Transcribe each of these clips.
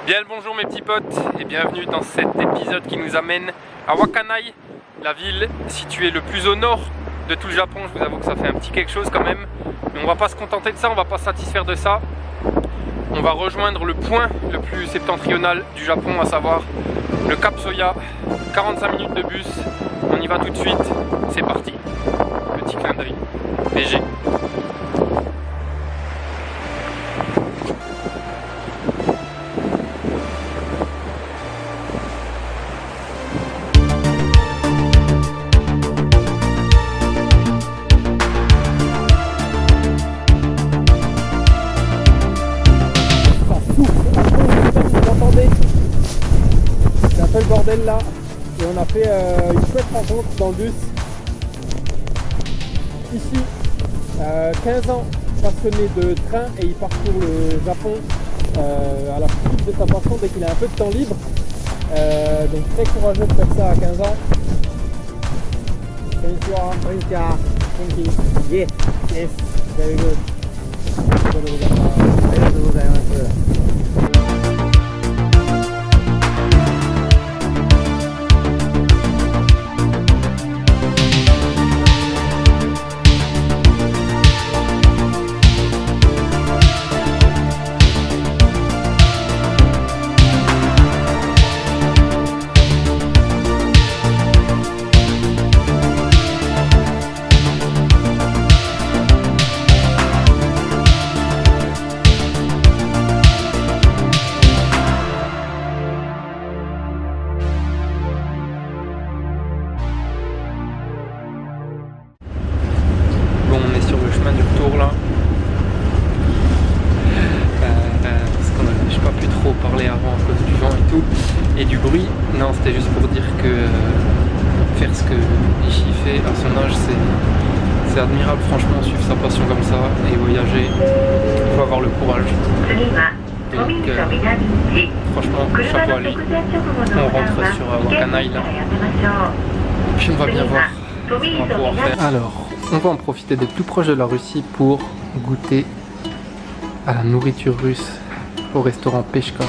Bien le bonjour mes petits potes et bienvenue dans cet épisode qui nous amène à Wakanai, la ville située le plus au nord de tout le Japon. Je vous avoue que ça fait un petit quelque chose quand même, mais on va pas se contenter de ça, on va pas se satisfaire de ça. On va rejoindre le point le plus septentrional du Japon, à savoir le Cap Soya. 45 minutes de bus, on y va tout de suite, c'est parti. Petit clin d'œil, BG. C'est un peu le bordel là et on a fait une chouette rencontre dans le bus. Ici, 15 ans passionné de train et il parcourt le Japon à la suite de sa passion dès qu'il a un peu de temps libre. Donc très courageux de faire ça à 15 ans. Konnichiwa. Konnichiwa. Thank you. Yes. Yes. Very good. Et du bruit, non, c'était juste pour dire que faire ce que Ishii fait à son âge, c'est admirable, franchement, suivre sa passion comme ça et voyager, il faut avoir le courage. Donc, franchement, chapeau à lui. On rentre sur Wakanai là, puis on va bien voir ce qu'on va pouvoir faire. Alors, on va en profiter d'être plus proche de la Russie pour goûter à la nourriture russe au restaurant Peshka.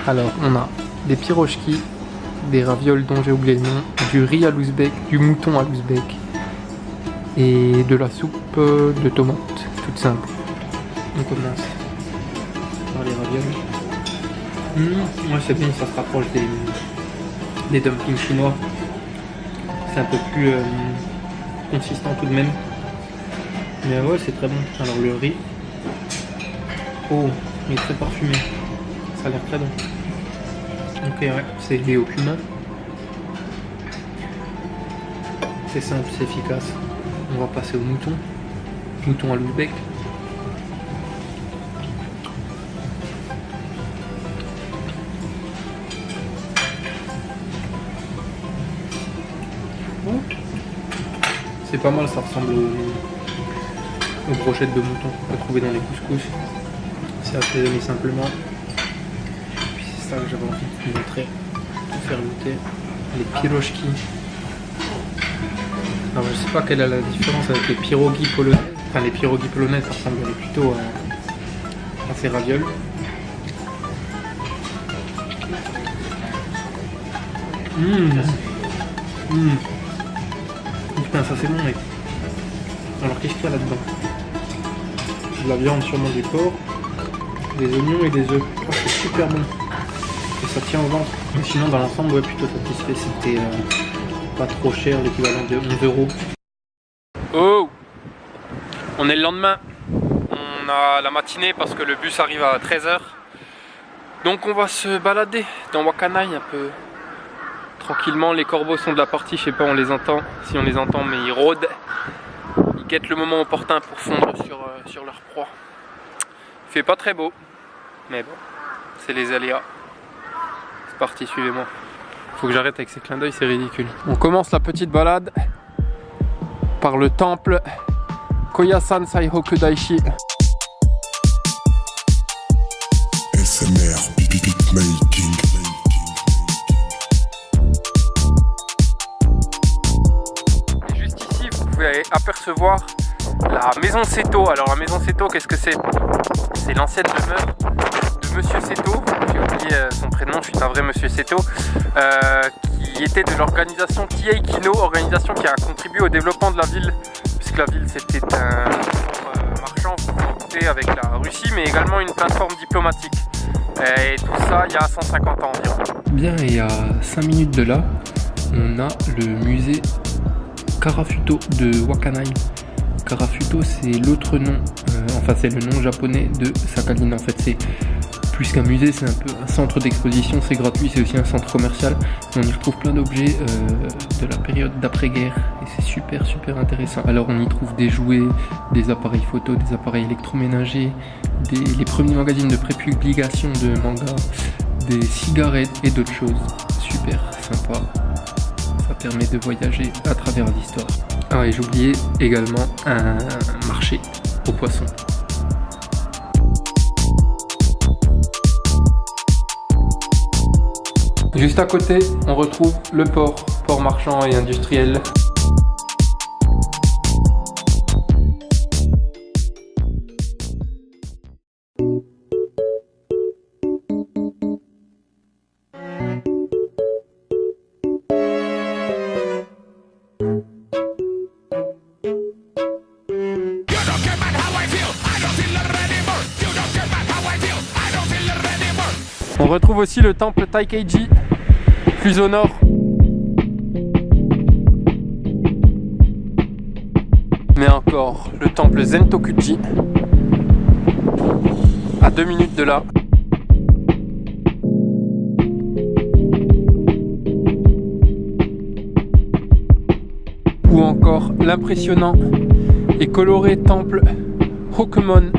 Alors, on a des pirochki, des ravioles dont j'ai oublié le nom, du riz à l'ouzbek, du mouton à l'ouzbek et de la soupe de tomates, toute simple. On commence par les ravioles. Ouais, c'est bien, ça se rapproche des dumplings chinois. C'est un peu plus consistant tout de même. Mais ouais, c'est très bon. Alors le riz, oh, il est très parfumé. Ça a l'air très bon. Ok, ouais, c'est lié au cumin. C'est simple, c'est efficace. On va passer au mouton. Mouton à l'ouzbek. C'est pas mal, ça ressemble aux brochettes de mouton qu'on peut trouver dans les couscous. C'est assaisonné simplement. C'est ça que j'avais envie de vous montrer, de faire goûter les pirochki. Alors je sais pas quelle est la différence avec les pierogies polonaises. Enfin les pierogies polonaises ça ressemblerait plutôt à ces ravioles. Putain ça c'est bon mec. Alors qu'est-ce qu'il y a là-dedans? De la viande, sûrement du porc, des oignons et des œufs. Oh, c'est super bon. Et ça tient au ventre. Mais sinon dans l'ensemble ouais plutôt satisfait, c'était pas trop cher, l'équivalent de 11 €. Oh, on est le lendemain, on a la matinée parce que le bus arrive à 13 h. Donc on va se balader dans Wakanai un peu tranquillement. Les corbeaux sont de la partie, je sais pas on les entend, si on les entend, mais ils rôdent. Ils guettent le moment opportun pour fondre sur leur proie. Il fait pas très beau, mais bon, c'est les aléas. C'est parti, suivez-moi. Faut que j'arrête avec ces clins d'œil, c'est ridicule. On commence la petite balade par le temple Koyasan Saihoku Daishi. SMR Beatmaking. Et juste ici, vous pouvez apercevoir la maison Seto. Alors la maison Seto, qu'est-ce que c'est? C'est l'ancienne demeure de Monsieur Seto. nom, je suis un vrai monsieur Seto, qui était de l'organisation TA Kino, organisation qui a contribué au développement de la ville, puisque la ville c'était un marchand avec la Russie, mais également une plateforme diplomatique. Et tout ça il y a 150 ans environ. Bien, et à 5 minutes de là, on a le musée Karafuto de Wakkanai. Karafuto, c'est l'autre nom, enfin c'est le nom japonais de Sakhalin. En fait, c'est plus qu'un musée, c'est un peu un centre d'exposition, c'est gratuit, c'est aussi un centre commercial. On y retrouve plein d'objets de la période d'après-guerre et c'est super intéressant. Alors on y trouve des jouets, des appareils photo, des appareils électroménagers, les premiers magazines de prépublication de manga, des cigarettes et d'autres choses. Super sympa, ça permet de voyager à travers l'histoire. Ah et j'oubliais également un marché aux poissons. Juste à côté, on retrouve le port marchand et industriel. On retrouve aussi le temple Taikeiji, plus au nord. Mais encore le temple Zentokuji, à 2 minutes de là. Ou encore l'impressionnant et coloré temple Hokumon.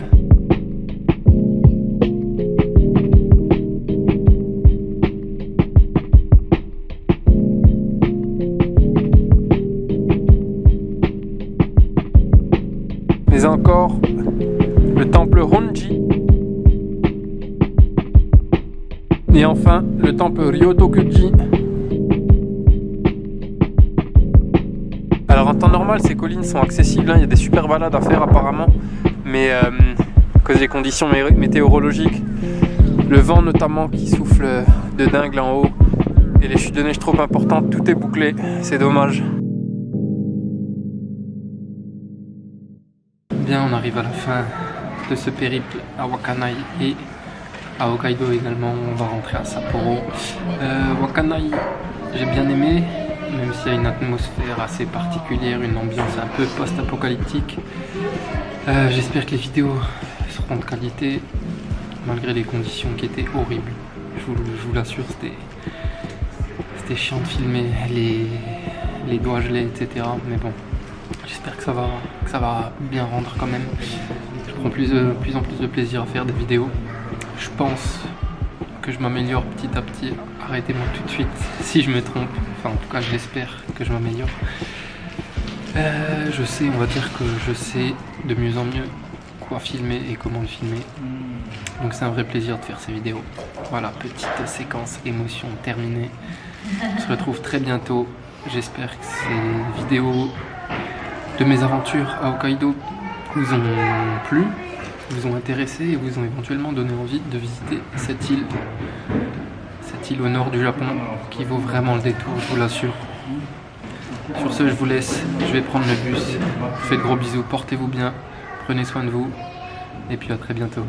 Mais encore le temple Honji. Et enfin le temple Ryotokuji. Alors en temps normal ces collines sont accessibles, il y a des super balades à faire apparemment, mais à cause des conditions météorologiques, le vent notamment qui souffle de dingue là en haut et les chutes de neige trop importantes, tout est bouclé, c'est dommage. Bien, on arrive à la fin de ce périple à Wakkanai et à Hokkaido également. On va rentrer à Sapporo. Wakkanai, j'ai bien aimé, même s'il y a une atmosphère assez particulière, une ambiance un peu post-apocalyptique. J'espère que les vidéos seront de qualité, malgré les conditions qui étaient horribles. Je vous l'assure, c'était chiant de filmer, les doigts gelés, etc. Mais bon. J'espère que ça va bien rendre quand même. Je prends plus en plus de plaisir à faire des vidéos. Je pense que je m'améliore petit à petit. Arrêtez-moi tout de suite si je me trompe. Enfin en tout cas j'espère que je m'améliore. Je sais, on va dire que je sais de mieux en mieux quoi filmer et comment le filmer. Donc c'est un vrai plaisir de faire ces vidéos. Voilà, petite séquence émotion terminée. On se retrouve très bientôt. J'espère que ces vidéos de mes aventures à Hokkaido vous ont plu, vous ont intéressé et vous ont éventuellement donné envie de visiter cette île au nord du Japon qui vaut vraiment le détour, je vous l'assure. Sur ce, je vous laisse, je vais prendre le bus. Je vous fais de gros bisous, portez-vous bien, prenez soin de vous et puis à très bientôt.